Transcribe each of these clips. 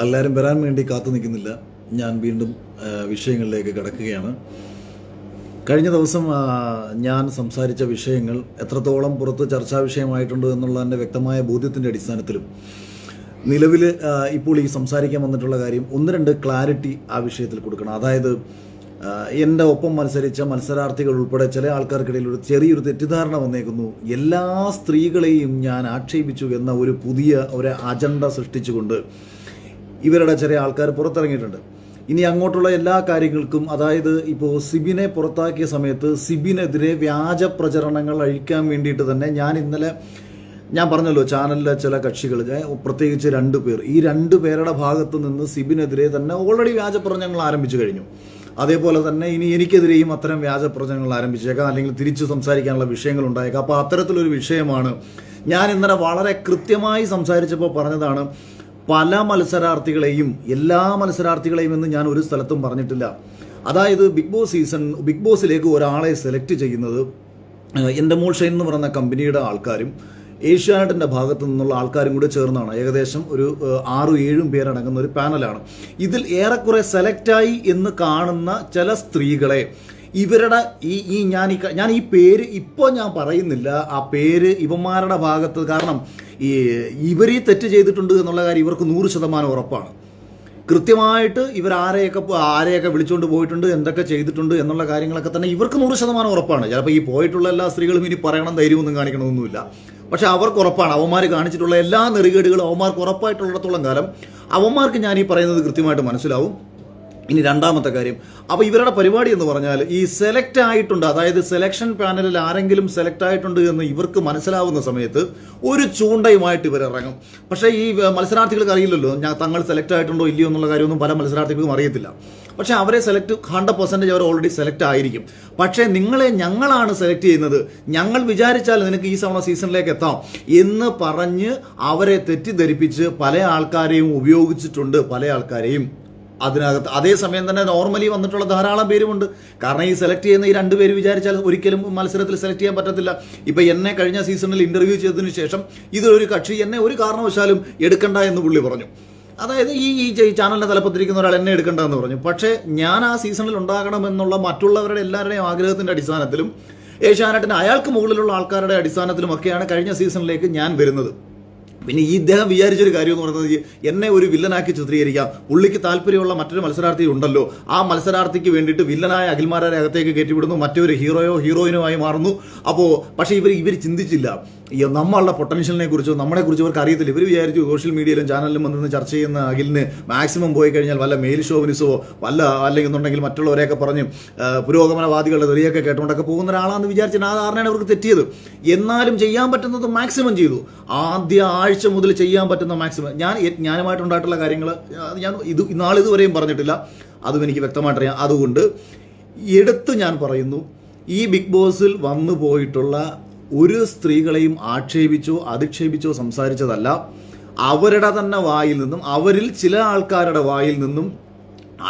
എല്ലാവരും വരാൻ വേണ്ടി കാത്തു നിൽക്കുന്നില്ല. ഞാൻ വീണ്ടും വിഷയങ്ങളിലേക്ക് കിടക്കുകയാണ്. കഴിഞ്ഞ ദിവസം ഞാൻ സംസാരിച്ച വിഷയങ്ങൾ എത്രത്തോളം പുറത്ത് ചർച്ചാ വിഷയമായിട്ടുണ്ട് എന്നുള്ളതിൻ്റെ വ്യക്തമായ ബോധ്യത്തിൻ്റെ അടിസ്ഥാനത്തിലും നിലവിൽ ഇപ്പോൾ ഈ സംസാരിക്കാൻ വന്നിട്ടുള്ള കാര്യം ഒന്ന് രണ്ട് ക്ലാരിറ്റി ആ വിഷയത്തിൽ കൊടുക്കണം. അതായത് എൻ്റെ ഒപ്പം മത്സരിച്ച മത്സരാർത്ഥികൾ ഉൾപ്പെടെ ചില ആൾക്കാർക്കിടയിൽ ഒരു ചെറിയൊരു തെറ്റിദ്ധാരണ വന്നേക്കുന്നു. എല്ലാ സ്ത്രീകളെയും ഞാൻ ആക്ഷേപിച്ചു എന്ന ഒരു പുതിയ ഒരു അജണ്ട സൃഷ്ടിച്ചുകൊണ്ട് ഇവരുടെ ചില ആൾക്കാർ പുറത്തിറങ്ങിയിട്ടുണ്ട്. ഇനി അങ്ങോട്ടുള്ള എല്ലാ കാര്യങ്ങൾക്കും, അതായത് ഇപ്പോൾ സിബിനെ പുറത്താക്കിയ സമയത്ത് സിബിനെതിരെ വ്യാജ പ്രചരണങ്ങൾ അഴിക്കാൻ വേണ്ടിയിട്ട് തന്നെ ഞാൻ പറഞ്ഞല്ലോ, ചാനലിലെ ചില കക്ഷികൾ, പ്രത്യേകിച്ച് 2 പേർ, ഈ 2 പേരുടെ ഭാഗത്ത് നിന്ന് സിബിനെതിരെ തന്നെ ഓൾറെഡി വ്യാജ പ്രചരണങ്ങൾ ആരംഭിച്ചു കഴിഞ്ഞു. അതേപോലെ തന്നെ ഇനി എനിക്കെതിരെയും അത്തരം വ്യാജ പ്രചരണങ്ങൾ ആരംഭിച്ചേക്കാം, അല്ലെങ്കിൽ തിരിച്ചു സംസാരിക്കാനുള്ള വിഷയങ്ങൾ ഉണ്ടായേക്കാം. അപ്പോൾ അത്തരത്തിലൊരു വിഷയമാണ് ഞാൻ ഇന്നലെ വളരെ കൃത്യമായി സംസാരിച്ചപ്പോൾ പറഞ്ഞതാണ്. പല മത്സരാർത്ഥികളെയും, എല്ലാ മത്സരാർത്ഥികളെയും എന്ന് ഞാൻ ഒരു സ്ഥലത്തും പറഞ്ഞിട്ടില്ല. അതായത് ബിഗ് ബോസിലേക്ക് ഒരാളെ സെലക്ട് ചെയ്യുന്നത് എൻഡമോൾ ഷൈൻ എന്ന് പറയുന്ന കമ്പനിയുടെ ആൾക്കാരും ഏഷ്യാനെറ്റിൻ്റെ ഭാഗത്തു നിന്നുള്ള ആൾക്കാരും കൂടെ ചേർന്നാണ്. ഏകദേശം ഒരു 6-7 പേരടങ്ങുന്ന ഒരു പാനലാണ്. ഇതിൽ ഏറെക്കുറെ സെലക്റ്റായി എന്ന് കാണുന്ന ചില സ്ത്രീകളെ ഇവരുടെ ഞാൻ ഈ പേര് ഇപ്പോൾ ഞാൻ പറയുന്നില്ല. ആ പേര് ഇവന്മാരുടെ ഭാഗത്ത്, കാരണം ഇവർ ഈ തെറ്റ് ചെയ്തിട്ടുണ്ട് എന്നുള്ള കാര്യം ഇവർക്ക് 100% ഉറപ്പാണ്. കൃത്യമായിട്ട് ഇവർ ആരെയൊക്കെ വിളിച്ചുകൊണ്ട് പോയിട്ടുണ്ട്, എന്തൊക്കെ ചെയ്തിട്ടുണ്ട് എന്നുള്ള കാര്യങ്ങളൊക്കെ തന്നെ ഇവർക്ക് 100% ഉറപ്പാണ്. ചിലപ്പോൾ ഈ പോയിട്ടുള്ള എല്ലാ സ്ത്രീകളും ഇനി പറയണം, ധൈര്യമൊന്നും കാണിക്കണമെന്നൊന്നുമില്ല. പക്ഷെ അവർക്ക് ഉറപ്പാണ്, അവന്മാർ കാണിച്ചിട്ടുള്ള എല്ലാ നെറുകേടുകളും അവന്മാർക്ക് ഉറപ്പായിട്ടുള്ളിടത്തോളം കാലം അവന്മാർക്ക് ഞാൻ ഈ പറയുന്നത് കൃത്യമായിട്ട് മനസ്സിലാവും. ഇനി രണ്ടാമത്തെ കാര്യം, അപ്പോൾ ഇവരുടെ പരിപാടി എന്ന് പറഞ്ഞാൽ ഈ സെലക്ട് ആയിട്ടുണ്ട്, അതായത് സെലക്ഷൻ പാനലിൽ ആരെങ്കിലും സെലക്ട് ആയിട്ടുണ്ട് എന്ന് ഇവർക്ക് മനസ്സിലാവുന്ന സമയത്ത് ഒരു ചൂണ്ടയുമായിട്ട് ഇവർ ഇറങ്ങും. പക്ഷേ ഈ മത്സരാർത്ഥികൾക്ക് അറിയില്ലല്ലോ തങ്ങൾ സെലക്ട് ആയിട്ടുണ്ടോ ഇല്ലയോ എന്നുള്ള കാര്യമൊന്നും പല മത്സരാർത്ഥികൾക്കും അറിയത്തില്ല. പക്ഷേ അവരെ 100% അവർ ഓൾറെഡി സെലക്ട് ആയിരിക്കും. പക്ഷേ ഞങ്ങളാണ് സെലക്ട് ചെയ്യുന്നത്, ഞങ്ങൾ വിചാരിച്ചാൽ നിനക്ക് ഈ സീസണിലേക്ക് എത്താം എന്ന് പറഞ്ഞ് അവരെ തെറ്റിദ്ധരിപ്പിച്ച് പല ആൾക്കാരെയും ഉപയോഗിച്ചിട്ടുണ്ട്. പല ആൾക്കാരെയും അതിനകത്ത് അതേസമയം തന്നെ നോർമലി വന്നിട്ടുള്ള ധാരാളം പേരുമുണ്ട്. കാരണം ഈ സെലക്ട് ചെയ്യുന്ന ഈ 2 പേര് വിചാരിച്ചാൽ ഒരിക്കലും മത്സരത്തിൽ സെലക്ട് ചെയ്യാൻ പറ്റത്തില്ല. ഇപ്പം എന്നെ കഴിഞ്ഞ സീസണിൽ ഇന്റർവ്യൂ ചെയ്തതിനു ശേഷം ഇതൊരു കക്ഷി എന്നെ ഒരു കാരണവശാലും എടുക്കണ്ട എന്ന് പുള്ളി പറഞ്ഞു. അതായത് ഈ ചാനലിനെ തലപ്പത്തിരിക്കുന്ന ഒരാൾ എന്നെ എടുക്കണ്ട എന്ന് പറഞ്ഞു. പക്ഷേ ഞാൻ ആ സീസണിൽ ഉണ്ടാകണമെന്നുള്ള മറ്റുള്ളവരുടെ എല്ലാവരുടെയും ആഗ്രഹത്തിന്റെ അടിസ്ഥാനത്തിലും ഏഷ്യാനെറ്റിന് അയാൾക്ക് മുകളിലുള്ള ആൾക്കാരുടെ അടിസ്ഥാനത്തിലും ഒക്കെയാണ് കഴിഞ്ഞ സീസണിലേക്ക് ഞാൻ വരുന്നത്. പിന്നെ ഇദ്ദേഹം വിചാരിച്ചൊരു കാര്യം എന്ന് പറയുന്നത് എന്നെ ഒരു വില്ലനാക്കി ചിത്രീകരിക്കാം, പുള്ളിക്ക് താല്പര്യമുള്ള മറ്റൊരു മത്സരാർത്ഥി ഉണ്ടല്ലോ, ആ മത്സരാർത്ഥിക്ക് വേണ്ടിയിട്ട് വില്ലനായ അഖിൽമാരെ അകത്തേക്ക് കയറ്റിവിടുന്നു, മറ്റൊരു ഹീറോയിനോ ആയി മാറുന്നു. അപ്പോൾ പക്ഷേ ഇവർ ചിന്തിച്ചില്ല നമ്മളുടെ പൊട്ടൻഷ്യലിനെ കുറിച്ചോ നമ്മളെക്കുറിച്ചോ ഇവർക്ക് അറിയത്തില്ല. ഇവർ വിചാരിച്ചു സോഷ്യൽ മീഡിയയിലും ചാനലിലും വന്നിരുന്ന് ചർച്ച ചെയ്യുന്ന അഖിലിന് മാക്സിമം പോയി കഴിഞ്ഞാൽ വല്ല മെയിൽ ഷോവിനിസമോ അല്ലെങ്കിൽ മറ്റുള്ളവരെയൊക്കെ പറഞ്ഞ് പുരോഗമനവാദികളുടെ തെറിയൊക്കെ കേട്ടുകൊണ്ടൊക്കെ പോകുന്ന ഒരാളാണെന്ന് വിചാരിച്ചാൽ ആ ധാരണയാണ് അവർക്ക് തെറ്റിയത്. എന്നാലും ചെയ്യാൻ പറ്റുന്നത് മാക്സിമം ചെയ്തു. ആദ്യ ആഴ്ച മുതൽ ചെയ്യാൻ പറ്റുന്ന മാക്സിമം ഞാനുമായിട്ടുണ്ടായിട്ടുള്ള കാര്യങ്ങൾ ഞാൻ നാളിതുവരെയും പറഞ്ഞിട്ടില്ല, അതും എനിക്ക് വ്യക്തമായിട്ടറിയാം. അതുകൊണ്ട് എടുത്ത് ഞാൻ പറയുന്നു, ഈ ബിഗ് ബോസിൽ വന്നു പോയിട്ടുള്ള ഒരു സ്ത്രീകളെയും ആക്ഷേപിച്ചോ അധിക്ഷേപിച്ചോ സംസാരിച്ചതല്ല. അവരുടെ തന്നെ വായിൽ നിന്നും, അവരിൽ ചില ആൾക്കാരുടെ വായിൽ നിന്നും,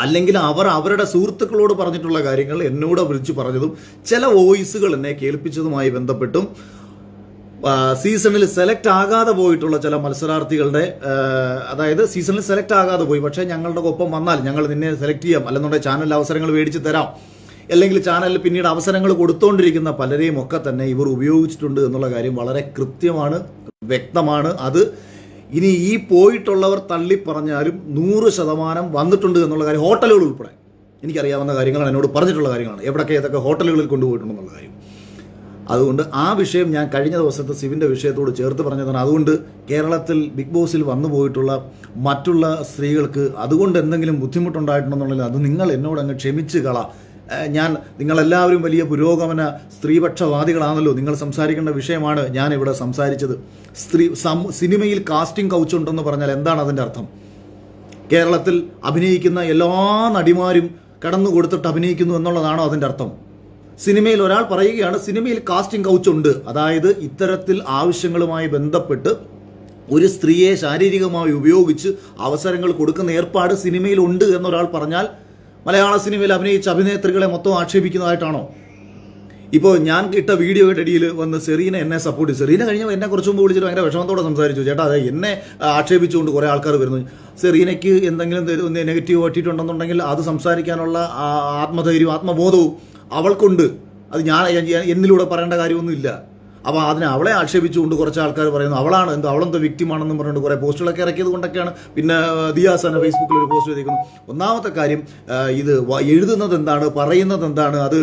അല്ലെങ്കിൽ അവരുടെ സുഹൃത്തുക്കളോട് പറഞ്ഞിട്ടുള്ള കാര്യങ്ങൾ എന്നോട് വിളിച്ചു പറഞ്ഞതും ചില വോയിസുകൾ എന്നെ കേൾപ്പിച്ചതുമായി ബന്ധപ്പെട്ടും സീസണിൽ സെലക്ട് ആകാതെ പോയിട്ടുള്ള ചില മത്സരാർത്ഥികളുടെ, അതായത് സീസണിൽ സെലക്ട് ആകാതെ പോയി, പക്ഷേ ഞങ്ങളുടെ ഒപ്പം വന്നാൽ ഞങ്ങൾ നിന്നെ സെലക്ട് ചെയ്യാം, അല്ലെന്നുണ്ടെങ്കിൽ ചാനൽ അവസരങ്ങൾ മേടിച്ച് തരാം, അല്ലെങ്കിൽ ചാനലിൽ പിന്നീട് അവസരങ്ങൾ കൊടുത്തുകൊണ്ടിരിക്കുന്ന പലരെയും ഒക്കെ തന്നെ ഇവർ ഉപയോഗിച്ചിട്ടുണ്ട് എന്നുള്ള കാര്യം വളരെ കൃത്യമാണ്, വ്യക്തമാണ്. അത് ഇനി ഈ പോയിട്ടുള്ളവർ തള്ളിപ്പറഞ്ഞാലും 100% വന്നിട്ടുണ്ട് എന്നുള്ള കാര്യം ഹോട്ടലുകൾ ഉൾപ്പെടെ എനിക്കറിയാവുന്ന കാര്യങ്ങളാണ്, എന്നോട് പറഞ്ഞിട്ടുള്ള കാര്യങ്ങളാണ്, ഏതൊക്കെ ഹോട്ടലുകളിൽ കൊണ്ടുപോയിട്ടുണ്ടെന്നുള്ള കാര്യം. അതുകൊണ്ട് ആ വിഷയം ഞാൻ കഴിഞ്ഞ ദിവസത്തെ സിവിൻ്റെ വിഷയത്തോട് ചേർത്ത് പറഞ്ഞതാണ്. അതുകൊണ്ട് കേരളത്തിൽ ബിഗ് ബോസിൽ വന്നു പോയിട്ടുള്ള മറ്റുള്ള സ്ത്രീകൾക്ക് അതുകൊണ്ട് എന്തെങ്കിലും ബുദ്ധിമുട്ടുണ്ടായിട്ടുണ്ടെന്നുണ്ടെങ്കിൽ അത് നിങ്ങൾ എന്നോട് അങ്ങ് ക്ഷമിച്ച് നിങ്ങളെല്ലാവരും വലിയ പുരോഗമന സ്ത്രീപക്ഷവാദികളാണല്ലോ, നിങ്ങൾ സംസാരിക്കേണ്ട വിഷയമാണ് ഞാൻ ഇവിടെ സംസാരിച്ചത്. സിനിമയിൽ കാസ്റ്റിംഗ് കൗച്ച് ഉണ്ടെന്ന് പറഞ്ഞാൽ എന്താണ് അതിൻ്റെ അർത്ഥം? കേരളത്തിൽ അഭിനയിക്കുന്ന എല്ലാ നടിമാരും കടന്നു കൊടുത്തിട്ട് അഭിനയിക്കുന്നു എന്നുള്ളതാണോ അതിൻ്റെ അർത്ഥം? സിനിമയിൽ ഒരാൾ പറയുകയാണ് സിനിമയിൽ കാസ്റ്റിംഗ് കൗച്ച് ഉണ്ട്, അതായത് ഇത്തരത്തിൽ ആവശ്യങ്ങളുമായി ബന്ധപ്പെട്ട് ഒരു സ്ത്രീയെ ശാരീരികമായി ഉപയോഗിച്ച് അവസരങ്ങൾ കൊടുക്കുന്ന ഏർപ്പാട് സിനിമയിൽ ഉണ്ട് എന്നൊരാൾ പറഞ്ഞാൽ മലയാള സിനിമയിൽ അഭിനയിച്ച അഭിനേത്രികളെ മൊത്തം ആക്ഷേപിക്കുന്നതായിട്ടാണോ? ഇപ്പോൾ ഞാൻ ഇട്ട വീഡിയോയുടെ ഇടയിൽ വന്ന് സെറീന എന്നെ സപ്പോർട്ട് ചെയ്തു. സെറീന കഴിഞ്ഞ എന്നെ കുറച്ച് മുമ്പ് വിളിച്ചിട്ട് ഭയങ്കര വിഷമത്തോടെ സംസാരിച്ചു. ചേട്ടാ അതെ എന്നെ ആക്ഷേപിച്ചുകൊണ്ട് കുറേ ആൾക്കാർ വരുന്നു. സെറീനയ്ക്ക് എന്തെങ്കിലും നെഗറ്റീവ് പറ്റിയിട്ടുണ്ടെന്നുണ്ടെങ്കിൽ അത് സംസാരിക്കാനുള്ള ആത്മധൈര്യവും ആത്മബോധവും അവൾക്കുണ്ട്. അത് ഞാൻ എന്നിലൂടെ പറയേണ്ട കാര്യമൊന്നുമില്ല. അപ്പോൾ അതിനെ അവളെ ആക്ഷേപിച്ചുകൊണ്ട് കുറച്ച് ആൾക്കാർ പറയുന്നു അവളെന്തോ വിക്റ്റിമാണെന്നും പറഞ്ഞുകൊണ്ട് കുറേ പോസ്റ്റുകളൊക്കെ ഇറക്കിയത് കൊണ്ടൊക്കെയാണ്. പിന്നെ ദിയാസാന ഫേസ്ബുക്കിൽ ഒരു പോസ്റ്റ് ചെയ്തിരിക്കുന്നു. ഒന്നാമത്തെ കാര്യം, ഇത് എഴുതുന്നത് എന്താണ്, പറയുന്നത് എന്താണ്, അത്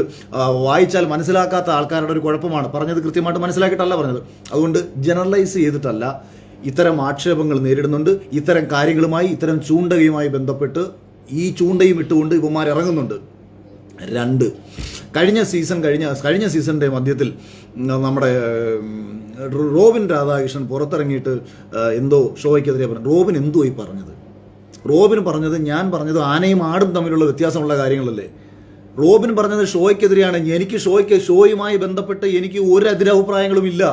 വായിച്ചാൽ മനസ്സിലാക്കാത്ത ആൾക്കാരുടെ ഒരു കുഴപ്പമാണ്. പറഞ്ഞത് കൃത്യമായിട്ട് മനസ്സിലാക്കിയിട്ടല്ല പറഞ്ഞത്. അതുകൊണ്ട് ജനറലൈസ് ചെയ്തിട്ടല്ല ഇത്തരം ആക്ഷേപങ്ങൾ നേരിടുന്നുണ്ട്. ഇത്തരം കാര്യങ്ങളുമായി, ഇത്തരം ചൂണ്ടയുമായി ബന്ധപ്പെട്ട് ഈ ചൂണ്ടയും ഇട്ടുകൊണ്ട് ഇവന്മാർ ഇറങ്ങുന്നുണ്ട്. 2, കഴിഞ്ഞ സീസണിൻ്റെ മധ്യത്തിൽ നമ്മുടെ റോബിൻ രാധാകൃഷ്ണൻ പുറത്തിറങ്ങിയിട്ട് എന്തോ ഷോയ്ക്കെതിരെ പറഞ്ഞു. റോബിൻ എന്തോ ഈ പറഞ്ഞത്? റോബിൻ പറഞ്ഞത് ഞാൻ പറഞ്ഞത് ആനയും ആടും തമ്മിലുള്ള വ്യത്യാസമുള്ള കാര്യങ്ങളല്ലേ. റോബിൻ പറഞ്ഞത് ഷോയ്ക്കെതിരെയാണ്. എനിക്ക് ഷോയുമായി ബന്ധപ്പെട്ട് എനിക്ക് ഒരു എതിരഭിപ്രായങ്ങളും ഇല്ല.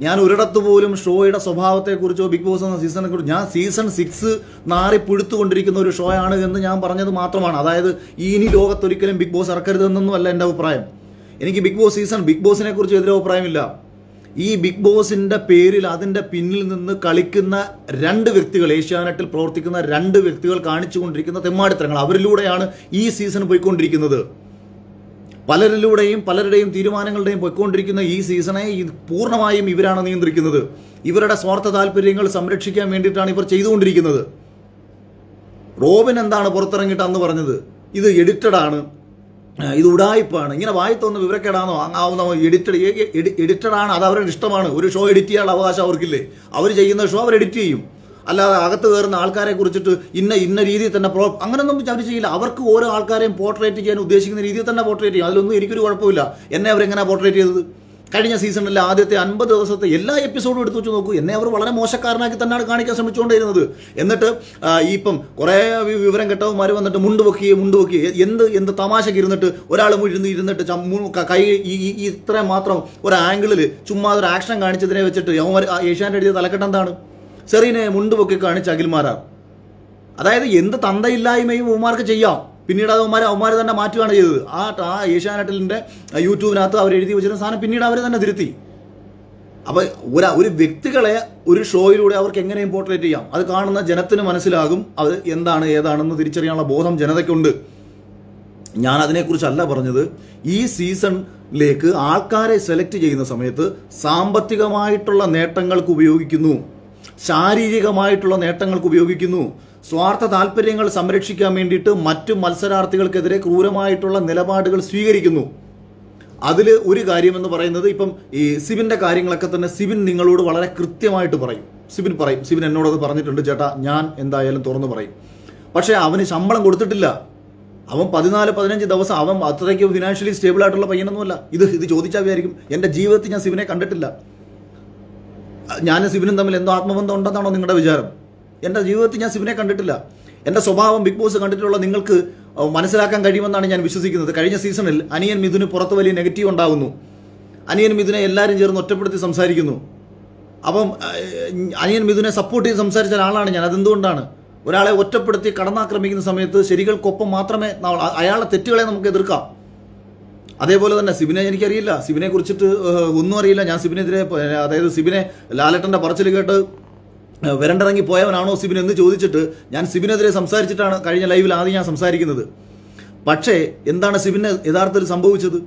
ഞാൻ ഒരിടത്ത് പോലും ഷോയുടെ സ്വഭാവത്തെക്കുറിച്ചോ ബിഗ് ബോസ് എന്ന സീസണെ കുറിച്ച് ഞാൻ സീസൺ 6 നാറി പുഴുത്തുകൊണ്ടിരിക്കുന്ന ഒരു ഷോ ആണ് എന്ന് ഞാൻ പറഞ്ഞത് മാത്രമാണ്. അതായത് ഇനി ലോകത്തൊരിക്കലും ബിഗ് ബോസ് ഇറക്കരുതെന്നൊന്നും അല്ല എൻ്റെ അഭിപ്രായം. എനിക്ക് ബിഗ് ബോസിനെ കുറിച്ച് എതിരഭിപ്രായമില്ല. ഈ ബിഗ് ബോസിന്റെ പേരിൽ അതിന്റെ പിന്നിൽ നിന്ന് കളിക്കുന്ന 2 വ്യക്തികൾ, ഏഷ്യാനെറ്റിൽ പ്രവർത്തിക്കുന്ന 2 വ്യക്തികൾ കാണിച്ചുകൊണ്ടിരിക്കുന്ന തെമ്മാടിത്തരങ്ങൾ, അവരിലൂടെയാണ് ഈ സീസൺ പോയിക്കൊണ്ടിരിക്കുന്നത്. പലരുടെയും തീരുമാനങ്ങളുടെയും പോയിക്കൊണ്ടിരിക്കുന്ന ഈ സീസണെ പൂർണ്ണമായും ഇവരാണ് നിയന്ത്രിക്കുന്നത്. ഇവരുടെ സ്വാർത്ഥ താല്പര്യങ്ങൾ സംരക്ഷിക്കാൻ വേണ്ടിയിട്ടാണ് ഇവർ ചെയ്തുകൊണ്ടിരിക്കുന്നത്. റോബിൻ എന്താണ് പുറത്തിറങ്ങിയിട്ട് അന്ന് പറഞ്ഞത്? ഇത് എഡിറ്റഡാണ്, ഇത് ഉടായിപ്പാണ്, ഇങ്ങനെ വായിത്തോന്ന് വിവരക്കേടാണോ ആവുന്ന എഡിറ്റഡാണ്. അത് അവരുടെ ഇഷ്ടമാണ്. ഒരു ഷോ എഡിറ്റ് ചെയ്യാനുള്ള അവകാശം അവർക്കില്ലേ? അവർ ചെയ്യുന്ന ഷോ അവർ എഡിറ്റ് ചെയ്യും. അല്ലാതെ അകത്ത് കയറുന്ന ആൾക്കാരെ കുറിച്ചിട്ട് ഇന്ന രീതിയിൽ തന്നെ അങ്ങനെയൊന്നും അവർ ചെയ്യില്ല. അവർക്ക് ഓരോ ആൾക്കാരെയും പോർട്രേറ്റ് ചെയ്യാൻ ഉദ്ദേശിക്കുന്ന രീതിയിൽ തന്നെ പോർട്രേറ്റ് ചെയ്യും. അതിലൊന്നും എനിക്കൊരു കുഴപ്പമില്ല. എന്നെ അവരെങ്ങനെ പോർട്രേറ്റ് ചെയ്തത്? കഴിഞ്ഞ സീസണിലെ ആദ്യത്തെ 50 ദിവസത്തെ എല്ലാ എപ്പിസോഡും എടുത്തു വെച്ച് നോക്കൂ. എന്നെ അവർ വളരെ മോശക്കാരനാക്കി തന്നെയാണ് കാണിക്കാൻ ശ്രമിച്ചുകൊണ്ടിരുന്നത്. എന്നിട്ട് ഇപ്പം കുറേ വിവരം കെട്ടവന്മാർ വന്നിട്ട് മുണ്ട് പൊക്കി എന്ത് തമാശക്ക് ഇരുന്നിട്ട് ഒരാൾ ഇരുന്നിട്ട് കൈ ഇത്രയും മാത്രം ഒരു ആംഗിളിൽ ചുമ്മാ ഒരു ആക്ഷൻ കാണിച്ചതിനെ വെച്ചിട്ട് ഏഷ്യാൻ്റെ എഴുതിയ തലക്കെട്ടെന്താണ്? സെറീനെ മുണ്ട് പൊക്കി കാണിച്ച അഖിൽമാരാർ. അതായത് എന്ത് തന്തയില്ലായ്മയും അവന്മാർക്ക് ചെയ്യാം. പിന്നീട് അത് അവന്മാർ തന്നെ മാറ്റുകയാണ് ചെയ്തത്. ആ ഏഷ്യാനെറ്റിൻ്റെ യൂട്യൂബിനകത്ത് അവർ എഴുതി വെച്ചിരുന്ന സാധനം പിന്നീട് അവർ തന്നെ തിരുത്തി. അപ്പോൾ ഒരു വ്യക്തികളെ ഒരു ഷോയിലൂടെ അവർക്ക് എങ്ങനെ പോർട്രേറ്റ് ചെയ്യാം, അത് കാണുന്ന ജനത്തിന് മനസ്സിലാകും അത് എന്താണ് ഏതാണെന്ന് തിരിച്ചറിയാനുള്ള ബോധം ജനതയ്ക്കുണ്ട്. ഞാൻ അതിനെക്കുറിച്ചല്ല പറഞ്ഞത്. ഈ സീസണിലേക്ക് ആൾക്കാരെ സെലക്ട് ചെയ്യുന്ന സമയത്ത് സാമ്പത്തികമായിട്ടുള്ള നേട്ടങ്ങൾക്ക് ഉപയോഗിക്കുന്നു, ശാരീരികമായിട്ടുള്ള നേട്ടങ്ങൾക്ക് ഉപയോഗിക്കുന്നു, സ്വാർത്ഥ താല്പര്യങ്ങൾ സംരക്ഷിക്കാൻ വേണ്ടിയിട്ട് മറ്റു മത്സരാർത്ഥികൾക്കെതിരെ ക്രൂരമായിട്ടുള്ള നിലപാടുകൾ സ്വീകരിക്കുന്നു. അതിൽ ഒരു കാര്യമെന്ന് പറയുന്നത്, ഇപ്പം ഈ സിബിൻ്റെ കാര്യങ്ങളൊക്കെ തന്നെ സിബിൻ നിങ്ങളോട് വളരെ കൃത്യമായിട്ട് പറയും. സിബിൻ എന്നോടത് പറഞ്ഞിട്ടുണ്ട്. ചേട്ടാ ഞാൻ എന്തായാലും തുറന്നു പറയും. പക്ഷേ അവന് ശമ്പളം കൊടുത്തിട്ടില്ല. അവൻ 14-15 ദിവസം അവൻ അത്രയ്ക്ക് ഫിനാൻഷ്യലി സ്റ്റേബിൾ ആയിട്ടുള്ള പയ്യനൊന്നുമല്ല. ഇത് ചോദിച്ചാൽ വിചാരിക്കും എൻ്റെ ജീവിതത്തിൽ ഞാൻ സിബിനെ കണ്ടിട്ടില്ല. ഞാൻ സിബിനും തമ്മിൽ എന്തോ ആത്മബന്ധം ഉണ്ടെന്നാണോ നിങ്ങളുടെ വിചാരം? എൻ്റെ ജീവിതത്തിൽ ഞാൻ സിബിനെ കണ്ടിട്ടില്ല. എൻ്റെ സ്വഭാവം ബിഗ് ബോസ് കണ്ടിട്ടുള്ള നിങ്ങൾക്ക് മനസ്സിലാക്കാൻ കഴിയുമെന്നാണ് ഞാൻ വിശ്വസിക്കുന്നത്. കഴിഞ്ഞ സീസണിൽ അനിയൻ മിഥുന് പുറത്ത് വലിയ നെഗറ്റീവ് ഉണ്ടാകുന്നു. അനിയൻ മിഥുനെ എല്ലാവരും ചേർന്ന് ഒറ്റപ്പെടുത്തി സംസാരിക്കുന്നു. അപ്പം അനിയൻ മിഥുനെ സപ്പോർട്ട് ചെയ്ത് സംസാരിച്ച ഒരാളാണ് ഞാൻ. അതെന്തുകൊണ്ടാണ്? ഒരാളെ ഒറ്റപ്പെടുത്തി കടന്നാക്രമിക്കുന്ന സമയത്ത് ശരികൾക്കൊപ്പം മാത്രമേ അയാളുടെ തെറ്റുകളെ നമുക്ക് എതിർക്കാം. അതേപോലെ തന്നെ സിബിനെ എനിക്കറിയില്ല, സിബിനെ കുറിച്ചിട്ട് ഒന്നും അറിയില്ല. ഞാൻ സിബിനെതിരെ, അതായത് സിബിനെ ലാലേട്ടൻ്റെ പറച്ചിൽ കേട്ട് വരണ്ടിറങ്ങി പോയവനാണോ സിബിൻ എന്ന് ചോദിച്ചിട്ട് ഞാൻ സിബിനെതിരെ സംസാരിച്ചിട്ടാണ് കഴിഞ്ഞ ലൈവിൽ ആദ്യം ഞാൻ സംസാരിക്കുന്നത്. പക്ഷേ എന്താണ് സിബിന് യഥാർത്ഥത്തിൽ സംഭവിച്ചത്?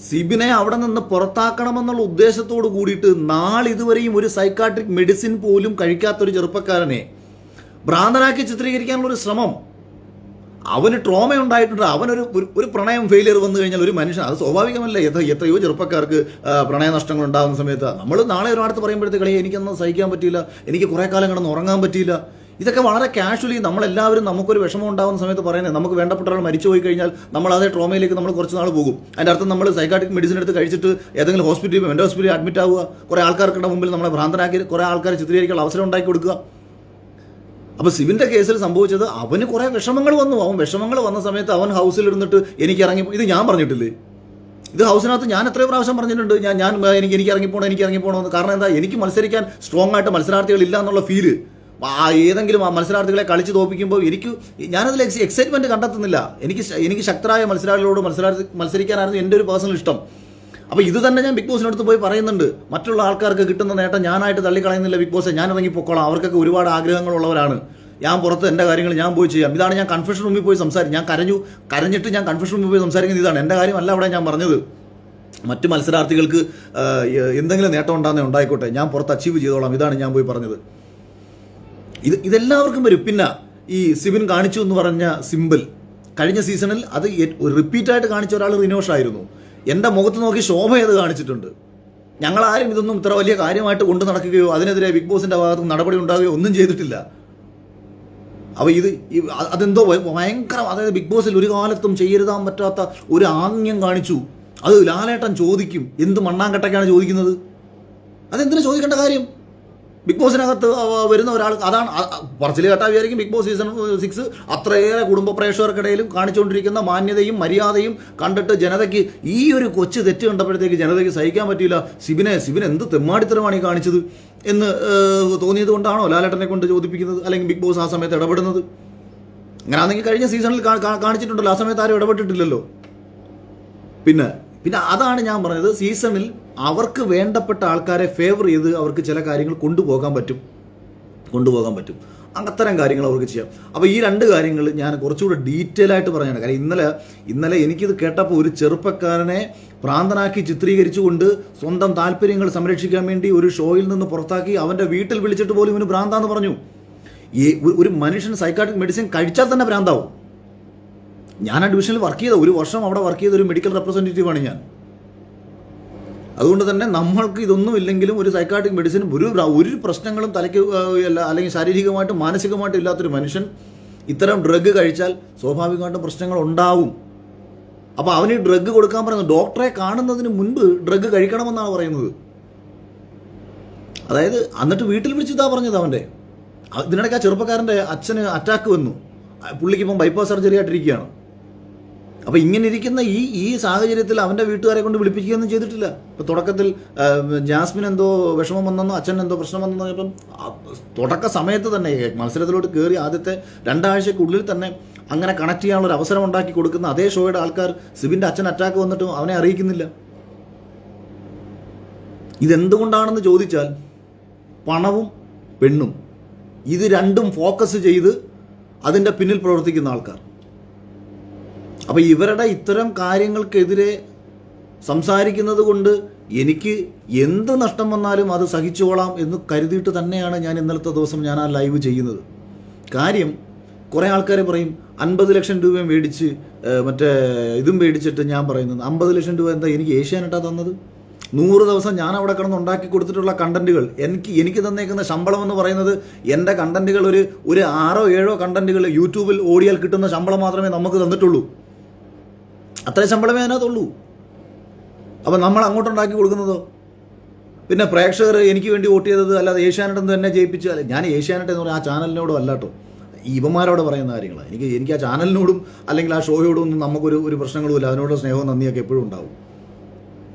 സിബിനെ അവിടെ നിന്ന് പുറത്താക്കണമെന്നുള്ള ഉദ്ദേശത്തോട് കൂടിയിട്ട് നാളിതുവരെയും ഒരു സൈക്കാട്രിക് മെഡിസിൻ പോലും കഴിക്കാത്തൊരു ചെറുപ്പക്കാരനെ ഭ്രാന്തനാക്കി ചിത്രീകരിക്കാനുള്ള ഒരു ശ്രമം. അവന് ട്രോമ ഉണ്ടായിട്ടുണ്ട്. അവനൊരു പ്രണയം ഫെയിലിയർ വന്നു കഴിഞ്ഞാൽ ഒരു മനുഷ്യൻ, അത് സ്വാഭാവികമല്ലേ. എത്രയോ ചെറുപ്പക്കാർക്ക് പ്രണയനഷ്ടങ്ങൾ ഉണ്ടാകുന്ന സമയത്ത് നമ്മൾ നാളെ ഒരാളത്ത് പറയുമ്പോഴത്തേക്ക് എനിക്കൊന്നും സഹിക്കാൻ പറ്റിയില്ല, എനിക്ക് കുറേ കാലം കിടന്ന് ഉറങ്ങാൻ പറ്റിയില്ല. ഇതൊക്കെ വളരെ കാഷ്വലി നമ്മളെല്ലാവരും നമുക്കൊരു വിഷമം ഉണ്ടാകുന്ന സമയത്ത് പറയുന്നത്. നമുക്ക് വേണ്ടപ്പെട്ട ഒരാൾ മരിച്ചു പോയി കഴിഞ്ഞാൽ നമ്മൾ അതേ ട്രോമയിലേക്ക് നമ്മൾ കുറച്ച് നാൾ പോകും. അതിൻ്റെ അർത്ഥം നമ്മൾ സൈക്കാട്രിക് മെഡിസിൻ എടുത്ത് കഴിച്ചിട്ട് ഏതെങ്കിലും മെൻ്റൽ ഹോസ്പിറ്റലിൽ അഡ്മിറ്റ് ആവുക, കുറേ ആൾക്കാർക്കുടെ മുമ്പിൽ നമ്മളെ ഭ്രാന്തനാക്കി കുറേ ആൾക്കാരെ ചിത്രീകരിക്കാനുള്ള അവസരം ഉണ്ടാക്കി കൊടുക്കുക. അപ്പോൾ സിബിൻ്റെ കേസിൽ സംഭവിച്ചത് അവന് കുറേ വിഷമങ്ങൾ വന്നു. അവൻ വിഷമങ്ങൾ വന്ന സമയത്ത് അവൻ ഹൗസിലിരുന്നിട്ട് എനിക്ക് ഇത് ഞാൻ പറഞ്ഞിട്ടില്ലേ? ഇത് ഹൗസിനകത്ത് ഞാൻ എത്രയോ പ്രാവശ്യം പറഞ്ഞിട്ടുണ്ട്. എനിക്ക് ഇറങ്ങിപ്പോണോ എന്ന്. കാരണം എന്താ, എനിക്ക് മത്സരിക്കാൻ സ്ട്രോങ് ആയിട്ട് മത്സരാർത്ഥികളില്ല എന്നുള്ള ഫീല് ഏതെങ്കിലും ആ മത്സരാർത്ഥികളെ കളിച്ച് തോൽപ്പിക്കുമ്പോൾ ഞാനതിൽ എക്സൈറ്റ്മെൻറ്റ് കണ്ടെത്തുന്നില്ല. എനിക്ക് ശക്തരായ മത്സരാർത്ഥികളോട് മത്സരിക്കാനായിരുന്നു എൻ്റെ ഒരു പേഴ്സണൽ ഇഷ്ടം. അപ്പോൾ ഇത് തന്നെ ഞാൻ ബിഗ് ബോസിനടുത്ത് പോയി പറയുന്നുണ്ട്. മറ്റുള്ള ആൾക്കാർക്ക് കിട്ടുന്ന നേട്ടം ഞാനായിട്ട് തള്ളിക്കളയുന്നില്ല ബിഗ് ബോസ്, ഞാൻ ഇറങ്ങി പൊക്കോളാം, അവർക്കൊക്കെ ഒരുപാട് ആഗ്രഹങ്ങളുള്ളവരാണ്, ഞാൻ പുറത്ത് എൻ്റെ കാര്യങ്ങൾ ഞാൻ പോയി ചെയ്യാം. ഇതാണ് ഞാൻ കൺഫെഷൻ റൂമിൽ പോയി ഞാൻ കരഞ്ഞിട്ട് ഞാൻ കൺഫെഷൻ റൂമിൽ പോയി സംസാരിക്കുന്നത് ഇതാണ്. എൻ്റെ കാര്യമല്ല അവിടെ ഞാൻ പറഞ്ഞത്. മറ്റ് മത്സരാർത്ഥികൾക്ക് എന്തെങ്കിലും നേട്ടം ഉണ്ടായിക്കോട്ടെ, ഞാൻ പുറത്ത് അച്ചീവ് ചെയ്തോളാം, ഇതാണ് ഞാൻ പോയി പറഞ്ഞത്. ഇതെല്ലാവർക്കും വരും. പിന്നെ ഈ സിബിൻ കാണിച്ചു എന്ന് പറഞ്ഞ സിമ്പിൾ കഴിഞ്ഞ സീസണിൽ അത് റിപ്പീറ്റായിട്ട് കാണിച്ച ഒരാൾ റിനോഷായിരുന്നു. എൻ്റെ മുഖത്ത് നോക്കി ശോഭ അത് കാണിച്ചിട്ടുണ്ട്. ഞങ്ങളാരും ഇതൊന്നും ഇത്ര വലിയ കാര്യമായിട്ട് കൊണ്ടു നടക്കുകയോ അതിനെതിരെ ബിഗ് ബോസിൻ്റെ ഭാഗത്ത് നടപടി ഉണ്ടാകുകയോ ഒന്നും ചെയ്തിട്ടില്ല. അപ്പോൾ അതെന്തോ ഭയങ്കര, അതായത് ബിഗ് ബോസിൽ ഒരു കാലത്തും ചെയ്യരുതാൻ പറ്റാത്ത ഒരു ആംഗ്യം കാണിച്ചു. അത് ലാലേട്ടൻ ചോദിക്കും, എന്ത് മണ്ണാങ്കട്ടയ്ക്കാണ് ചോദിക്കുന്നത്? അതെന്തിനാ ചോദിക്കേണ്ട കാര്യം? ബിഗ് ബോസിനകത്ത് വരുന്ന ഒരാൾ അതാണ് പറച്ചിൽ കേട്ടാൽ വിചാരിക്കും ബിഗ് ബോസ് സീസൺ 6 അത്രയേറെ കുടുംബ പ്രേക്ഷകർക്കിടയിലും കാണിച്ചുകൊണ്ടിരിക്കുന്ന മാന്യതയും മര്യാദയും കണ്ടിട്ട് ജനതയ്ക്ക് ഈ ഒരു കൊച്ചു തെറ്റ് കണ്ടപ്പോഴത്തേക്ക് ജനതയ്ക്ക് സഹിക്കാൻ പറ്റിയില്ല. സിബിൻ എന്ത് തെമ്മാടിത്തരമാണ് ഈ കാണിച്ചത് എന്ന് തോന്നിയത് കൊണ്ടാണോ ലാലേട്ടനെ കൊണ്ട് ചോദിപ്പിക്കുന്നത്, അല്ലെങ്കിൽ ബിഗ് ബോസ് ആ സമയത്ത് ഇടപെടുന്നത്? അങ്ങനെയാണെങ്കിൽ കഴിഞ്ഞ സീസണിൽ കാണിച്ചിട്ടുണ്ടല്ലോ, ആ സമയത്ത് ആരും ഇടപെട്ടിട്ടില്ലല്ലോ. പിന്നെ അതാണ് ഞാൻ പറഞ്ഞത്, സീസണിൽ അവർക്ക് വേണ്ടപ്പെട്ട ആൾക്കാരെ ഫേവർ ചെയ്ത് അവർക്ക് ചില കാര്യങ്ങൾ കൊണ്ടുപോകാൻ പറ്റും. അത്തരം കാര്യങ്ങൾ അവർക്ക് ചെയ്യാം. അപ്പോൾ ഈ രണ്ട് കാര്യങ്ങൾ ഞാൻ കുറച്ചുകൂടെ ഡീറ്റെയിൽ ആയിട്ട് പറഞ്ഞാണ്. കാര്യം ഇന്നലെ എനിക്കിത് കേട്ടപ്പോൾ ഒരു ചെറുപ്പക്കാരനെ ഭ്രാന്തനാക്കി ചിത്രീകരിച്ചുകൊണ്ട് സ്വന്തം താല്പര്യങ്ങൾ സംരക്ഷിക്കാൻ വേണ്ടി ഒരു ഷോയിൽ നിന്ന് പുറത്താക്കി അവൻ്റെ വീട്ടിൽ വിളിച്ചിട്ട് പോലും ഇവന് ഭ്രാന്താന്ന് പറഞ്ഞു. ഒരു മനുഷ്യൻ സൈക്കാട്രിക് മെഡിസിൻ കഴിച്ചാൽ തന്നെ ഭ്രാന്താവും. ഞാൻ ആ ഡിവിഷനിൽ ഒരു വർഷം അവിടെ വർക്ക് ചെയ്ത ഒരു മെഡിക്കൽ റെപ്രസെൻറ്റേറ്റീവാണ് ഞാൻ. അതുകൊണ്ട് തന്നെ നമ്മൾക്ക് ഇതൊന്നും ഇല്ലെങ്കിലും ഒരു സൈക്കാട്രിക് മെഡിസിൻ ഒരു പ്രശ്നങ്ങളും തലയ്ക്ക് അല്ലെങ്കിൽ ശാരീരികമായിട്ടും മാനസികമായിട്ടും ഇല്ലാത്തൊരു മനുഷ്യൻ ഇത്തരം ഡ്രഗ് കഴിച്ചാൽ സ്വാഭാവികമായിട്ടും പ്രശ്നങ്ങൾ ഉണ്ടാവും. അപ്പോൾ അവന് ഈ ഡ്രഗ് കൊടുക്കാൻ പറയുന്നത് ഡോക്ടറെ കാണുന്നതിന് മുൻപ് ഡ്രഗ് കഴിക്കണമെന്നാണ് പറയുന്നത്. അതായത് എന്നിട്ട് വീട്ടിൽ വിളിച്ചിട്ടാ പറഞ്ഞത് അവൻ്റെ. ഇതിനിടയ്ക്ക് ആ ചെറുപ്പക്കാരൻ്റെ അച്ഛന് അറ്റാക്ക് വന്നു. പുള്ളിക്ക് ഇപ്പം ബൈപ്പാസ് സർജറി ആയിട്ടിരിക്കുകയാണ്. അപ്പോൾ ഇങ്ങനെ ഇരിക്കുന്ന ഈ സാഹചര്യത്തിൽ അവൻ്റെ വീട്ടുകാരെ കൊണ്ട് വിളിപ്പിക്കുകയൊന്നും ചെയ്തിട്ടില്ല. ഇപ്പോൾ തുടക്കത്തിൽ ജാസ്മിൻ എന്തോ വിഷമം വന്നെന്നോ അച്ഛൻ എന്തോ പ്രശ്നം വന്നെന്നോ ഇപ്പം തുടക്ക സമയത്ത് തന്നെ മത്സരത്തിലോട്ട് കയറി ആദ്യത്തെ 2 ആഴ്ചക്കുള്ളിൽ തന്നെ അങ്ങനെ കണക്ട് ചെയ്യാനുള്ള ഒരു അവസരം ഉണ്ടാക്കി കൊടുക്കുന്ന അതേ ഷോയുടെ ആൾക്കാർ സിബിൻ്റെ അച്ഛൻ അറ്റാക്ക് വന്നിട്ടും അവനെ അറിയിക്കുന്നില്ല. ഇതെന്തുകൊണ്ടാണെന്ന് ചോദിച്ചാൽ പണവും പെണ്ണും ഇത് രണ്ടും ഫോക്കസ് ചെയ്ത് അതിൻ്റെ പിന്നിൽ പ്രവർത്തിക്കുന്ന ആൾക്കാർ. അപ്പോൾ ഇവരുടെ ഇത്തരം കാര്യങ്ങൾക്കെതിരെ സംസാരിക്കുന്നത് കൊണ്ട് എനിക്ക് എന്ത് നഷ്ടം വന്നാലും അത് സഹിച്ചോളാം എന്ന് കരുതിയിട്ട് തന്നെയാണ് ഞാൻ ഇന്നലത്തെ ദിവസം ഞാൻ ആ ലൈവ് ചെയ്യുന്നത്. കാര്യം കുറേ ആൾക്കാർ പറയും 50 ലക്ഷം രൂപയും മേടിച്ച് മറ്റേ ഇതും മേടിച്ചിട്ട് ഞാൻ പറയുന്നത് 50 ലക്ഷം രൂപ എന്താ എനിക്ക് ഏഷ്യാനെട്ടാ തന്നത്? 100 ദിവസം ഞാൻ അവിടെ കിടന്ന് ഉണ്ടാക്കി കൊടുത്തിട്ടുള്ള കണ്ടന്റുകൾ എനിക്ക് തന്നേക്കുന്ന ശമ്പളം എന്ന് പറയുന്നത് എൻ്റെ കണ്ടന്റുകൾ ഒരു 6 or 7 കണ്ടന്റുകൾ യൂട്യൂബിൽ ഓടിയാൽ കിട്ടുന്ന ശമ്പളം മാത്രമേ നമുക്ക് തന്നിട്ടുള്ളൂ. അത്രയും ശമ്പളമേ അതിനകത്തുള്ളൂ. അപ്പം നമ്മൾ അങ്ങോട്ടുണ്ടാക്കി കൊടുക്കുന്നതോ? പിന്നെ പ്രേക്ഷകർ എനിക്ക് വേണ്ടി വോട്ട് ചെയ്തത് അല്ലാതെ ഏഷ്യാനെറ്റ് തന്നെ ജയിപ്പിച്ച്, ഞാൻ ഏഷ്യാനെറ്റ് എന്ന് പറഞ്ഞാൽ ആ ചാനലിനോടും അല്ലാട്ടോ, ഇവന്മാരോട് പറയുന്ന കാര്യങ്ങളാണ്. എനിക്ക് ആ ചാനലിനോടും അല്ലെങ്കിൽ ആ ഷോയോടും ഒന്നും നമുക്കൊരു പ്രശ്നങ്ങളുമില്ല. അതിനോട് സ്നേഹവും നന്ദിയൊക്കെ എപ്പോഴും ഉണ്ടാവും.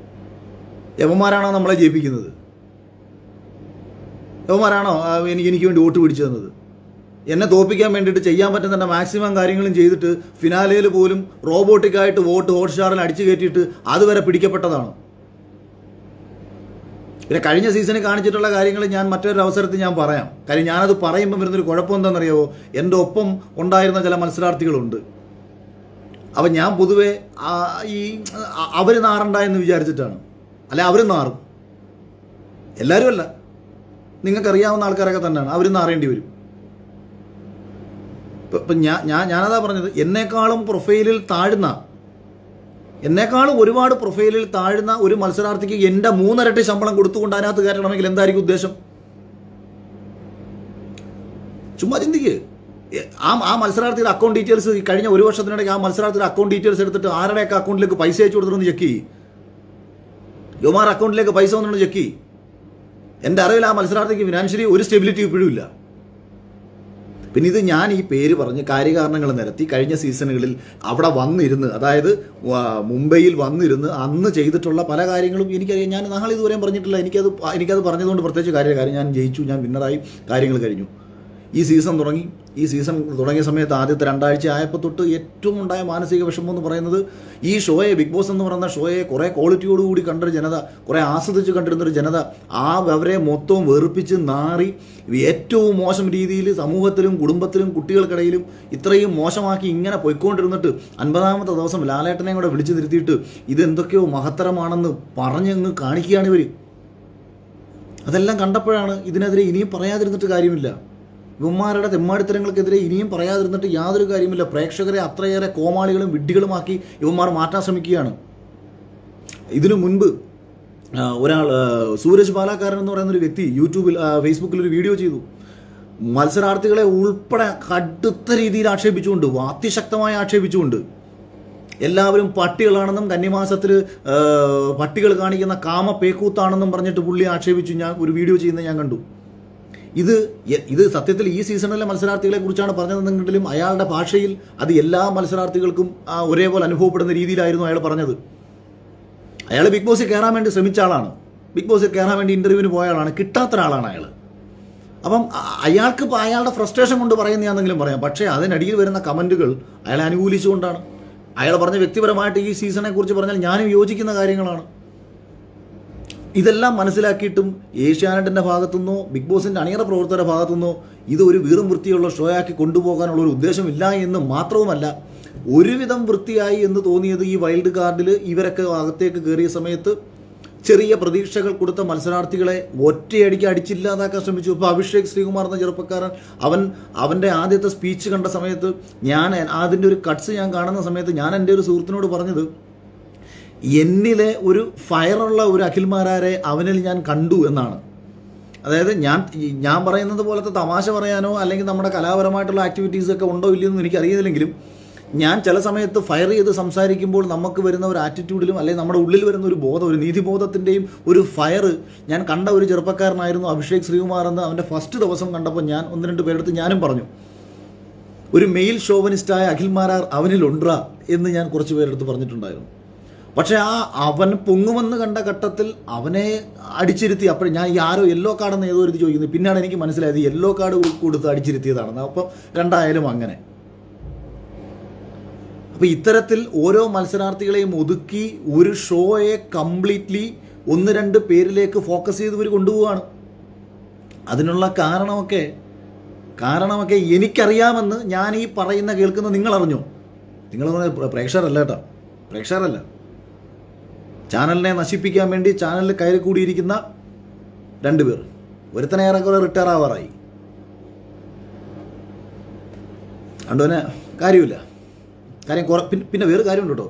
യവന്മാരാണോ നമ്മളെ ജയിപ്പിക്കുന്നത്? യവന്മാരാണോ എനിക്ക് വേണ്ടി വോട്ട് പിടിച്ചു തന്നത്? എന്നെ തോൽപ്പിക്കാൻ വേണ്ടിയിട്ട് ചെയ്യാൻ പറ്റുന്ന മാക്സിമം കാര്യങ്ങളും ചെയ്തിട്ട് ഫിനാലയിൽ പോലും റോബോട്ടിക്കായിട്ട് ഹോട്ട്സ്റ്റാറിൽ അടിച്ചു കയറ്റിയിട്ട് അതുവരെ പിടിക്കപ്പെട്ടതാണ്. പിന്നെ കഴിഞ്ഞ സീസണിൽ കാണിച്ചിട്ടുള്ള കാര്യങ്ങൾ ഞാൻ മറ്റൊരു അവസരത്തിൽ ഞാൻ പറയാം. കാര്യം ഞാനത് പറയുമ്പോൾ വരുന്നൊരു കുഴപ്പം എന്താണെന്നറിയാവോ? എൻ്റെ ഒപ്പം ഉണ്ടായിരുന്ന ചില മത്സരാർത്ഥികളുണ്ട്. അപ്പം ഞാൻ പൊതുവെ അവർ നാറണ്ട എന്ന് വിചാരിച്ചിട്ടാണ്. അല്ലെ അവർ നാറും, എല്ലാവരും അല്ല, നിങ്ങൾക്കറിയാവുന്ന ആൾക്കാരൊക്കെ തന്നെയാണ്, അവർ നാറേണ്ടി വരും. ഇപ്പം ഞാനതാ പറഞ്ഞത്, എന്നേക്കാളും ഒരുപാട് പ്രൊഫൈലിൽ താഴ്ന്ന ഒരു മത്സരാർത്ഥിക്ക് എൻ്റെ 3 ഇരട്ടി ശമ്പളം കൊടുത്തുകൊണ്ട് അതിനകത്ത് കയറ്റണമെങ്കിൽ എന്തായിരിക്കും ഉദ്ദേശം? ചുമ്മാ ചിന്തിക്ക്. ആ മത്സരാർത്ഥിയുടെ അക്കൗണ്ട് ഡീറ്റെയിൽസ് കഴിഞ്ഞ 1 വർഷത്തിനിടയ്ക്ക് ആ മത്സരാർത്ഥിയുടെ അക്കൗണ്ട് ഡീറ്റെയിൽസ് എടുത്തിട്ട് ആരുടെയൊക്കെ അക്കൗണ്ടിലേക്ക് പൈസ അയച്ചു കൊടുത്തിട്ടൊന്ന് ചെക്ക് ചെയ്യും. യുവമാർ അക്കൗണ്ടിലേക്ക് പൈസ വന്നിട്ട് ചെക്ക് ചെയ്യും. എൻ്റെ അറിവിൽ ആ മത്സരാർത്ഥിക്ക് ഫിനാൻഷ്യലി ഒരു സ്റ്റെബിലിറ്റി ഇപ്പോഴും ഇല്ല. പിന്നെ ഇത് ഞാൻ ഈ പേര് പറഞ്ഞ് കാര്യകാരണങ്ങൾ നിരത്തി കഴിഞ്ഞ സീസണുകളിൽ അവിടെ വന്നിരുന്ന്, അതായത് മുംബൈയിൽ വന്നിരുന്ന് അന്ന് ചെയ്തിട്ടുള്ള പല കാര്യങ്ങളും എനിക്കറിയാം. ഞാൻ നാളെ ഇതുവരെയും പറഞ്ഞിട്ടില്ല. എനിക്കത് പറഞ്ഞതുകൊണ്ട് പ്രത്യേകിച്ച് കാര്യം ഞാൻ ജയിച്ചു, ഞാൻ വിന്നറായി, കാര്യങ്ങൾ കഴിഞ്ഞു. ഈ സീസൺ തുടങ്ങിയ സമയത്ത് ആദ്യത്തെ 2 ആഴ്ച ആയപ്പോൾ തൊട്ട് ഏറ്റവും ഉണ്ടായ മാനസിക വിഷമം എന്ന് പറയുന്നത് ഈ ഷോയെ, ബിഗ് ബോസ് എന്ന് പറയുന്ന ഷോയെ കുറേ ക്വാളിറ്റിയോടുകൂടി കണ്ടൊരു ജനത, കുറേ ആസ്വദിച്ച് കണ്ടിരുന്നൊരു ജനത, അവരെ മൊത്തവും വെറുപ്പിച്ച് നാറി ഏറ്റവും മോശം രീതിയിൽ സമൂഹത്തിലും കുടുംബത്തിലും കുട്ടികൾക്കിടയിലും ഇത്രയും മോശമാക്കി ഇങ്ങനെ പോയിക്കൊണ്ടിരുന്നിട്ട് 50ാമത്തെ ദിവസം ലാലേട്ടനെ കൂടെ വിളിച്ചു നിർത്തിയിട്ട് ഇതെന്തൊക്കെയോ മഹത്തരമാണെന്ന് പറഞ്ഞങ്ങ് കാണിക്കുകയാണ് ഇവർ. അതെല്ലാം കണ്ടപ്പോഴാണ് ഇതിനെതിരെ ഇനിയും പറയാതിരുന്നിട്ട് കാര്യമില്ല. ഇവന്മാരുടെ തെമ്മാടിത്തരങ്ങൾക്കെതിരെ ഇനിയും പറയാതിരുന്നിട്ട് യാതൊരു കാര്യമില്ല. പ്രേക്ഷകരെ അത്രയേറെ കോമാളികളും വിഡ്ഢികളുമാക്കി ഇവന്മാർ മാറ്റാൻ ശ്രമിക്കുകയാണ്. ഇതിനു മുൻപ് ഒരാൾ സൂരജ് പാലാക്കാരൻ എന്ന് പറയുന്നൊരു വ്യക്തി ഫേസ്ബുക്കിൽ ഒരു വീഡിയോ ചെയ്തു. മത്സരാർത്ഥികളെ ഉൾപ്പെടെ കടുത്ത രീതിയിൽ ആക്ഷേപിച്ചുകൊണ്ട്, അതിശക്തമായി ആക്ഷേപിച്ചുകൊണ്ട്, എല്ലാവരും പട്ടികളാണെന്നും കന്നിമാസത്തിൽ പട്ടികൾ കാണിക്കുന്ന കാമപേക്കൂത്താണെന്നും പറഞ്ഞിട്ട് പുള്ളി ആക്ഷേപിച്ചു. ഞാൻ ഒരു വീഡിയോ ചെയ്യുന്നത് ഞാൻ കണ്ടു. ഇത് സത്യത്തിൽ ഈ സീസണിലെ മത്സരാർത്ഥികളെ കുറിച്ചാണ് പറഞ്ഞതെന്നെങ്കിലും അയാളുടെ ഭാഷയിൽ അത് എല്ലാ മത്സരാർത്ഥികൾക്കും ഒരേപോലെ അനുഭവപ്പെടുന്ന രീതിയിലായിരുന്നു അയാൾ പറഞ്ഞത്. അയാൾ ബിഗ് ബോസിൽ കയറാൻ വേണ്ടി ശ്രമിച്ച ആളാണ്, ബിഗ് ബോസിൽ കയറാൻ വേണ്ടി ഇൻ്റർവ്യൂവിന് പോയ ആളാണ്, കിട്ടാത്ത ഒരാളാണ് അയാൾ. അപ്പം അയാൾക്ക് ഇപ്പോൾ അയാളുടെ ഫ്രസ്ട്രേഷൻ കൊണ്ട് പറയുന്നതാണെങ്കിലും പറയാം. പക്ഷേ അതിനടിയിൽ വരുന്ന കമൻറ്റുകൾ അയാളെ അനുകൂലിച്ചുകൊണ്ടാണ്. അയാൾ പറഞ്ഞ വ്യക്തിപരമായിട്ട് ഈ സീസണെ കുറിച്ച് പറഞ്ഞാൽ ഞാനും യോജിക്കുന്ന കാര്യങ്ങളാണ്. ഇതെല്ലാം മനസ്സിലാക്കിയിട്ടും ഏഷ്യാനെറ്റിൻ്റെ ഭാഗത്തുനിന്നോ ബിഗ് ബോസിൻ്റെ അണിയറ പ്രവർത്തകരുടെ ഭാഗത്തുനിന്നോ ഇതൊരു വീറും വൃത്തിയുള്ള ഷോ ആക്കി കൊണ്ടുപോകാനുള്ള ഒരു ഉദ്ദേശമില്ല എന്ന് മാത്രവുമല്ല, ഒരുവിധം വൃത്തിയായി എന്ന് തോന്നിയത് ഈ വൈൽഡ് കാർഡിൽ ഇവരൊക്കെ അകത്തേക്ക് കയറിയ സമയത്ത് ചെറിയ പ്രതീക്ഷകൾ കൊടുത്ത മത്സരാർത്ഥികളെ ഒറ്റയടിക്ക് അടിച്ചില്ലാതാക്കാൻ ശ്രമിച്ചു. ഇപ്പോൾ അഭിഷേക് ശ്രീകുമാർ എന്ന ചെറുപ്പക്കാരൻ അവൻ്റെ ആദ്യത്തെ സ്പീച്ച് കണ്ട സമയത്ത് അതിൻ്റെ ഒരു കട്ട്സ് ഞാൻ കാണുന്ന സമയത്ത് ഞാൻ എൻ്റെ ഒരു സുഹൃത്തിനോട് പറഞ്ഞത്, എന്നിലെ ഒരു ഫയറുള്ള ഒരു അഖിൽമാരാരെ അവനിൽ ഞാൻ കണ്ടു എന്നാണ്. അതായത് ഞാൻ പറയുന്നത് പോലത്തെ തമാശ പറയാനോ അല്ലെങ്കിൽ നമ്മുടെ കലാപരമായിട്ടുള്ള ആക്ടിവിറ്റീസൊക്കെ ഉണ്ടോ ഇല്ലയെന്നും എനിക്കറിയില്ലെങ്കിലും ഞാൻ ചില സമയത്ത് ഫയർ ചെയ്ത് സംസാരിക്കുമ്പോൾ നമുക്ക് വരുന്ന ഒരു ആറ്റിറ്റ്യൂഡിലും അല്ലെങ്കിൽ നമ്മുടെ ഉള്ളിൽ വരുന്ന ഒരു ബോധം, ഒരു നീതിബോധത്തിൻ്റെയും ഒരു ഫയർ ഞാൻ കണ്ട ഒരു ചെറുപ്പക്കാരനായിരുന്നു അഭിഷേക് ശ്രീകുമാർ എന്ന് അവൻ്റെ ഫസ്റ്റ് ദിവസം കണ്ടപ്പോൾ ഞാൻ 1-2 പേരെടുത്ത് ഞാനും പറഞ്ഞു, ഒരു മെയിൽ ഷോവനിസ്റ്റായ അഖിൽമാരാർ അവനിലുണ്ടാ എന്ന് ഞാൻ കുറച്ച് പേരെടുത്ത് പറഞ്ഞിട്ടുണ്ടായിരുന്നു. പക്ഷേ അവൻ പൊങ്ങുമെന്ന് കണ്ട ഘട്ടത്തിൽ അവനെ അടിച്ചിരുത്തി. അപ്പോൾ ഞാൻ ആരോ യെല്ലോ കാർഡെന്ന് ഏതോ ഒരു ചോദിക്കുന്നത്, പിന്നെയാണ് എനിക്ക് മനസ്സിലായത് യെല്ലോ കാർഡ് കൊടുത്ത് അടിച്ചിരുത്തിയതാണെന്ന്. അപ്പം രണ്ടായാലും അങ്ങനെ. അപ്പോൾ ഇത്തരത്തിൽ ഓരോ മത്സരാർത്ഥികളെയും ഒതുക്കി ഒരു ഷോയെ കംപ്ലീറ്റ്ലി 1-2 പേരിലേക്ക് ഫോക്കസ് ചെയ്ത് ഇവർ കൊണ്ടുപോവുകയാണ്. അതിനുള്ള കാരണമൊക്കെ എനിക്കറിയാമെന്ന് ഞാൻ ഈ കേൾക്കുന്ന നിങ്ങളറിഞ്ഞോ? നിങ്ങൾ പ്രേക്ഷകരല്ല കേട്ടോ, പ്രേക്ഷകരല്ല. ചാനലിനെ നശിപ്പിക്കാൻ വേണ്ടി ചാനലിൽ കയറി കൂടിയിരിക്കുന്ന 2 പേർ. ഒരുത്തനെ ഏറെക്കുറെ റിട്ടയർ ആവാറായി. അതുകൊണ്ട് കാര്യമില്ല. പിന്നെ വേറെ കാര്യമുണ്ട് കേട്ടോ.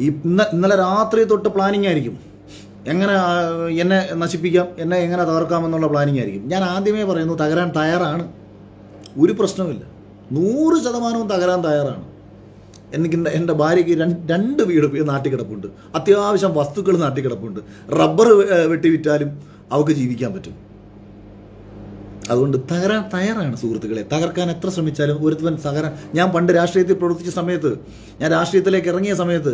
ഇന്നലെ രാത്രി തൊട്ട് പ്ലാനിങ് ആയിരിക്കും, എങ്ങനെ എന്നെ നശിപ്പിക്കാം, എന്നെ എങ്ങനെ തകർക്കാമെന്നുള്ള പ്ലാനിങ് ആയിരിക്കും. ഞാൻ ആദ്യമേ പറയുന്നു, തകരാൻ തയ്യാറാണ്, ഒരു പ്രശ്നവുമില്ല, 100% തകരാൻ തയ്യാറാണ്. എനിക്ക് എൻ്റെ ഭാര്യയ്ക്ക് 2 വീട് നാട്ടിൽ കിടപ്പുണ്ട്, അത്യാവശ്യം വസ്തുക്കൾ നാട്ടിൽ കിടപ്പുണ്ട്, റബ്ബർ വെട്ടി വിറ്റാലും അവൾക്ക് ജീവിക്കാൻ പറ്റും. അതുകൊണ്ട് തകരാൻ തയ്യാറാണ് സുഹൃത്തുക്കളെ. തകർക്കാൻ എത്ര ശ്രമിച്ചാലും ഒരുത്തവൻ ഞാൻ പണ്ട് രാഷ്ട്രീയത്തിൽ പ്രവർത്തിച്ച സമയത്ത്, ഞാൻ രാഷ്ട്രീയത്തിലേക്ക് ഇറങ്ങിയ സമയത്ത്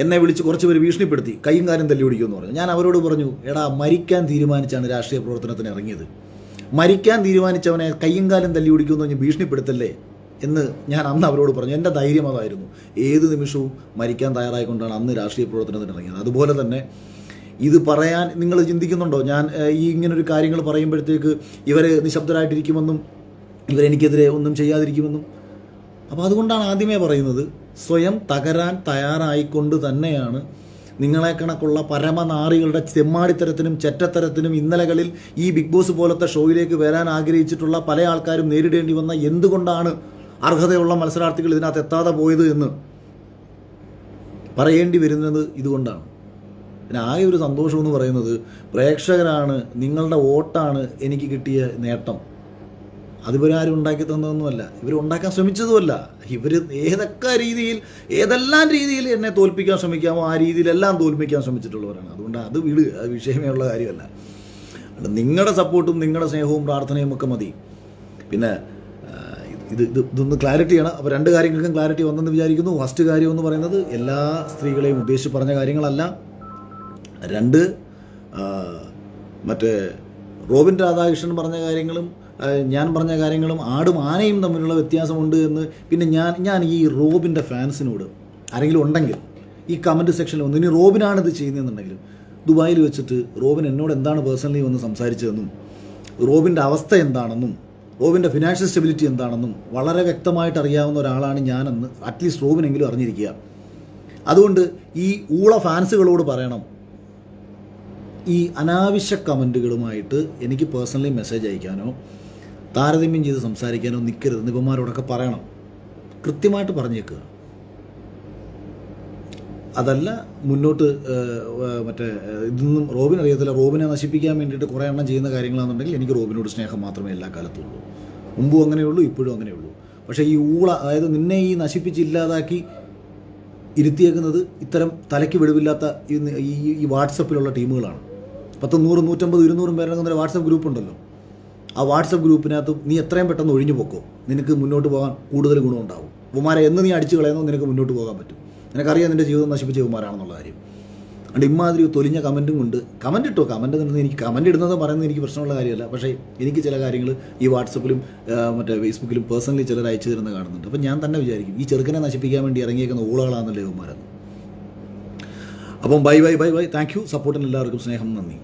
എന്നെ വിളിച്ച് കുറച്ച് പേര് ഭീഷണിപ്പെടുത്തി, കൈയും കാലും തല്ലി പിടിക്കുമെന്ന് പറഞ്ഞു. ഞാൻ അവരോട് പറഞ്ഞു, എടാ മരിക്കാൻ തീരുമാനിച്ചാണ് രാഷ്ട്രീയ പ്രവർത്തനത്തിന് ഇറങ്ങിയത്, മരിക്കാൻ തീരുമാനിച്ചവനെ കൈയും കാലും തല്ലി പിടിക്കുമെന്ന് പറഞ്ഞ് ഭീഷണിപ്പെടുത്തല്ലേ എന്ന് ഞാൻ അന്ന് അവരോട് പറഞ്ഞു. എൻ്റെ ധൈര്യം അതായിരുന്നു. ഏത് നിമിഷവും മരിക്കാൻ തയ്യാറായിക്കൊണ്ടാണ് അന്ന് രാഷ്ട്രീയ പ്രവർത്തനത്തിന് ഇറങ്ങിയത്. അതുപോലെ തന്നെ ഇത് പറയാൻ നിങ്ങൾ ചിന്തിക്കുന്നുണ്ടോ? ഞാൻ ഈ ഇങ്ങനൊരു കാര്യങ്ങൾ പറയുമ്പോഴത്തേക്ക് ഇവർ നിശബ്ദരായിട്ടിരിക്കുമെന്നും ഇവരെനിക്കെതിരെ ഒന്നും ചെയ്യാതിരിക്കുമെന്നും. അപ്പോൾ അതുകൊണ്ടാണ് ആദ്യമേ പറയുന്നത്, സ്വയം തകരാൻ തയ്യാറായിക്കൊണ്ട് തന്നെയാണ് നിങ്ങളെ കണക്കുള്ള പരമനാറികളുടെ ചെമ്മാടിത്തരത്തിനും ചെറ്റത്തരത്തിനും ഇന്നലകളിൽ ഈ ബിഗ് ബോസ് പോലത്തെ ഷോയിലേക്ക് വരാൻ ആഗ്രഹിച്ചിട്ടുള്ള പല ആൾക്കാരും നേരിടേണ്ടി വന്ന എന്തുകൊണ്ടാണ് അർഹതയുള്ള മത്സരാർത്ഥികൾ ഇതിനകത്ത് എത്താതെ പോയത് എന്ന് പറയേണ്ടി വരുന്നത് ഇതുകൊണ്ടാണ്. പിന്നെ ആകെ ഒരു സന്തോഷം എന്ന് പറയുന്നത്, പ്രേക്ഷകരാണ്, നിങ്ങളുടെ വോട്ടാണ് എനിക്ക് കിട്ടിയ നേട്ടം. അതിവരാരും ഉണ്ടാക്കി തന്നതൊന്നുമല്ല, ഇവർ ഉണ്ടാക്കാൻ ശ്രമിച്ചതുമല്ല. ഇവർ ഏതെല്ലാം രീതിയിൽ എന്നെ തോൽപ്പിക്കാൻ ശ്രമിക്കാമോ ആ രീതിയിലെല്ലാം തോൽപ്പിക്കാൻ ശ്രമിച്ചിട്ടുള്ളവരാണ്. അതുകൊണ്ട് അത് വിഷയമേ ഉള്ള കാര്യമല്ല. നിങ്ങളുടെ സപ്പോർട്ടും നിങ്ങളുടെ സ്നേഹവും പ്രാർത്ഥനയും ഒക്കെ മതി. പിന്നെ ഇതൊന്ന് ക്ലാരിറ്റിയാണ്. അപ്പോൾ 2 കാര്യങ്ങൾക്കും ക്ലാരിറ്റി വന്നെന്ന് വിചാരിക്കുന്നു. ഫസ്റ്റ് കാര്യം എന്ന് പറയുന്നത്, എല്ലാ സ്ത്രീകളെയും ഉദ്ദേശിച്ച് പറഞ്ഞ കാര്യങ്ങളല്ല. 2 മറ്റേ റോബിൻ രാധാകൃഷ്ണൻ പറഞ്ഞ കാര്യങ്ങളും ഞാൻ പറഞ്ഞ കാര്യങ്ങളും ആടും ആനയും തമ്മിലുള്ള വ്യത്യാസമുണ്ട് എന്ന്. പിന്നെ ഞാൻ ഈ റോബിൻ്റെ ഫാൻസിനോട് ആരെങ്കിലും ഉണ്ടെങ്കിൽ ഈ കമൻറ്റ് സെക്ഷനിൽ വന്ന്, ഇനി റോബിനാണിത് ചെയ്യുന്നതെന്നുണ്ടെങ്കിൽ, ദുബായിൽ വെച്ചിട്ട് റോബിൻ എന്നോട് എന്താണ് പേഴ്സണലി വന്ന് സംസാരിച്ചതെന്നും റോബിൻ്റെ അവസ്ഥ എന്താണെന്നും റോബിൻ്റെ ഫിനാൻഷ്യൽ സ്റ്റെബിലിറ്റി എന്താണെന്നും വളരെ വ്യക്തമായിട്ട് അറിയാവുന്ന ഒരാളാണ് ഞാനെന്ന് അറ്റ്ലീസ്റ്റ് റോബിനെങ്കിലും അറിഞ്ഞിരിക്കുക. അതുകൊണ്ട് ഈ ഊള ഫാൻസുകളോട് പറയണം, ഈ അനാവശ്യ കമൻറ്റുകളുമായിട്ട് എനിക്ക് പേഴ്സണലി മെസ്സേജ് അയക്കാനോ താരതമ്യം ചെയ്ത് സംസാരിക്കാനോ നിൽക്കരുത്. നിപന്മാരോടൊക്കെ പറയണം, കൃത്യമായിട്ട് പറഞ്ഞേക്കുക. അതല്ല മുന്നോട്ട് മറ്റേ ഇതൊന്നും റോബിൻ അറിയത്തില്ല, റോബിനെ നശിപ്പിക്കാൻ വേണ്ടിയിട്ട് കുറേ എണ്ണം ചെയ്യുന്ന കാര്യങ്ങളാണെന്നുണ്ടെങ്കിൽ എനിക്ക് റോബിനോട് സ്നേഹം മാത്രമേ എല്ലാ കാലത്തും ഉള്ളൂ. മുമ്പും അങ്ങനെയുള്ളൂ, ഇപ്പോഴും അങ്ങനെയുള്ളൂ. പക്ഷേ ഈ അതായത് നിന്നെ ഈ നശിപ്പിച്ചില്ലാതാക്കി ഇരുത്തിയേക്കുന്നത് ഇത്തരം തലയ്ക്ക് വെളിവില്ലാത്ത ഈ വാട്സപ്പിലുള്ള ടീമുകളാണ്. 10, 100, 150, 200 പേരടങ്ങുന്ന വാട്സപ്പ് ഗ്രൂപ്പ് ഉണ്ടല്ലോ. ആ വാട്സപ്പ് ഗ്രൂപ്പിനകത്ത് നീ എത്രയും പെട്ടെന്ന് ഒഴിഞ്ഞു പോക്കോ, നിനക്ക് മുന്നോട്ട് പോകാൻ കൂടുതൽ ഗുണമുണ്ടാവും. ഉമാരെ എന്ന് നീ അടിച്ചു കളയുന്നോ നിനക്ക് മുന്നോട്ട് പോകാൻ പറ്റും. നിനക്കറിയാം നിൻ്റെ ജീവിതം നശിപ്പിച്ച ഉമാരാണെന്നുള്ള കാര്യം. അതുകൊണ്ട് ഇമാതിരി തൊലിഞ്ഞ കമൻറ്റും കൊണ്ട് കമൻറ്റ് ഇട്ടോ, കമൻറ്റ് നിന്ന് എനിക്ക് കമൻറ്റ് ഇടുന്നത് പറയുന്നത് എനിക്ക് പ്രശ്നമുള്ള കാര്യമല്ല. പക്ഷേ എനിക്ക് ചില കാര്യങ്ങൾ ഈ വാട്സപ്പിലും മറ്റേ ഫേസ്ബുക്കിലും പേഴ്സണലി ചിലർ അയച്ചു തരുന്നത് കാണുന്നുണ്ട്. അപ്പം ഞാൻ തന്നെ വിചാരിക്കും ഈ ചെറുക്കനെ നശിപ്പിക്കാൻ വേണ്ടി ഇറങ്ങിയേക്കുന്ന ഊളകളാണെന്നല്ലേ ഉമാരെന്ന്. അപ്പം ബൈ. Thank you. സപ്പോർട്ടിന് എല്ലാവർക്കും സ്നേഹം, നന്ദി.